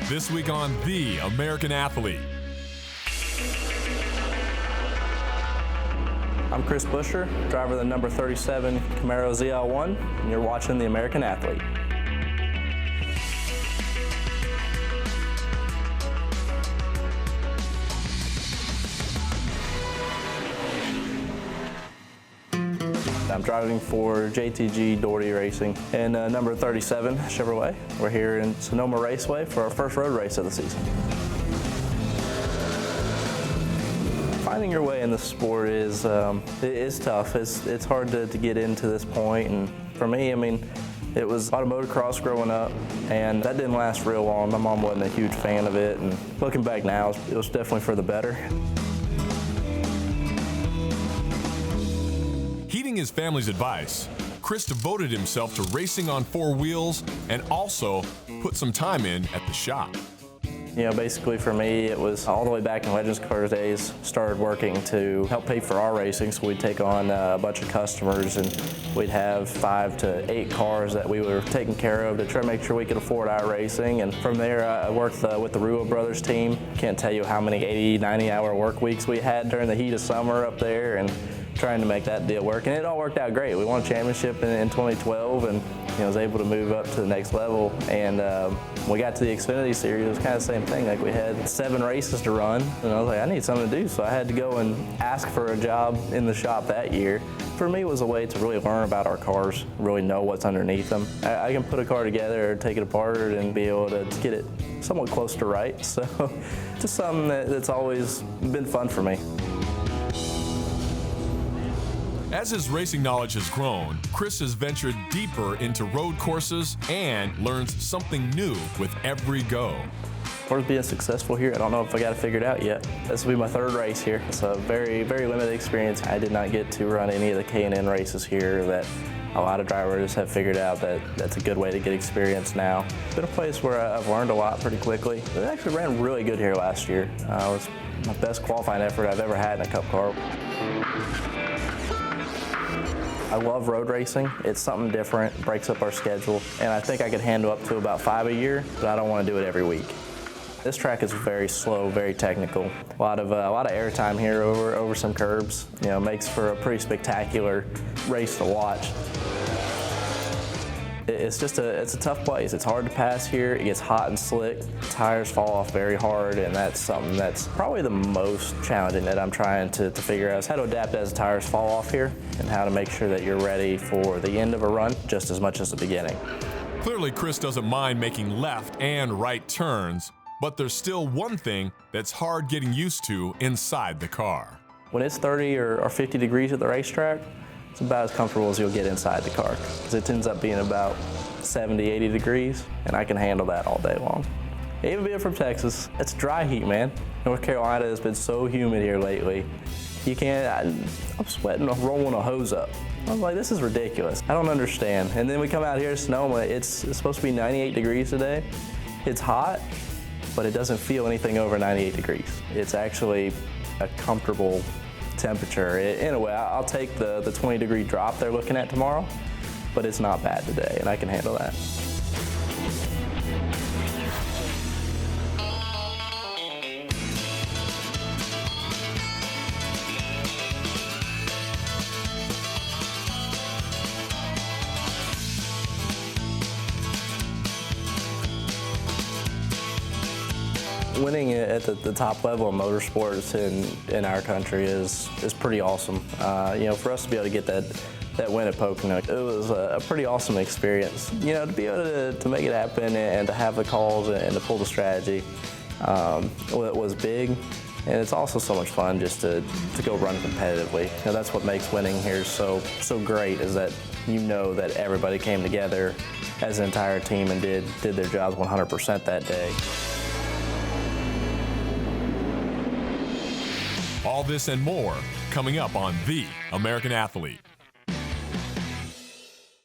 This week on The American Athlete. I'm Chris Buescher, driver of the number 37 Camaro ZL1, and you're watching The American Athlete. I'm driving for JTG Doherty Racing in number 37 Chevrolet. We're here in Sonoma Raceway for our first road race of the season. Finding your way in the sport is tough. It's hard to get into this point, and for me, I mean, it was a lot of motocross growing up, and that didn't last real long. My mom wasn't a huge fan of it, and looking back now, it was definitely for the better. Heeding his family's advice, Chris devoted himself to racing on four wheels and also put some time in at the shop. You know, basically for me, it was all the way back in Legends Cars days, started working to help pay for our racing, so we'd take on a bunch of customers and we'd have 5 to 8 cars that we were taking care of to try to make sure we could afford our racing. And from there, I worked with the Ruo Brothers team. Can't tell you how many 80, 90-hour work weeks we had during the heat of summer up there and trying to make that deal work. And it all worked out great. We won a championship in 2012 and was able to move up to the next level. And when we got to the Xfinity Series, it was kind of the same thing. Like, we had 7 races to run, and I was like, I need something to do. So I had to go and ask for a job in the shop that year. For me, it was a way to really learn about our cars, really know what's underneath them. I can put a car together or take it apart and be able to get it somewhat close to right. So just something that's always been fun for me. As his racing knowledge has grown, Chris has ventured deeper into road courses and learns something new with every go. As far as being successful here, I don't know if I got it figured out yet. This will be my 3rd race here. It's a very, very limited experience. I did not get to run any of the K&N races here that a lot of drivers have figured out that's a good way to get experience now. It's been a place where I've learned a lot pretty quickly. I actually ran really good here last year. It was my best qualifying effort I've ever had in a Cup car. I love road racing. It's something different, breaks up our schedule, and I think I could handle up to about 5 a year, but I don't want to do it every week. This track is very slow, very technical. A lot of airtime here over some curbs. Makes for a pretty spectacular race to watch. It's a tough place. It's hard to pass here. It gets hot and slick. Tires fall off very hard, and that's something that's probably the most challenging that I'm trying to figure out is how to adapt as the tires fall off here and how to make sure that you're ready for the end of a run just as much as the beginning. Clearly, Chris doesn't mind making left and right turns, but there's still one thing that's hard getting used to inside the car. When it's 30 or 50 degrees at the racetrack, it's about as comfortable as you'll get inside the car, because it ends up being about 70, 80 degrees, and I can handle that all day long. Even being from Texas, it's dry heat, man. North Carolina has been so humid here lately. I'm sweating, rolling a hose up. I was like, this is ridiculous. I don't understand. And then we come out here to Sonoma, it's supposed to be 98 degrees today. It's hot, but it doesn't feel anything over 98 degrees. It's actually a comfortable temperature. In a way, I'll take the 20-degree drop they're looking at tomorrow, but it's not bad today, and I can handle that. Winning at the top level of motorsports in our country is pretty awesome. For us to be able to get that win at Pocono, it was a pretty awesome experience. To be able to make it happen and to have the calls and to pull the strategy, it was big. And it's also so much fun just to go run competitively. That's what makes winning here so great, is that that everybody came together as an entire team and did their jobs 100% that day. All this and more coming up on The American Athlete.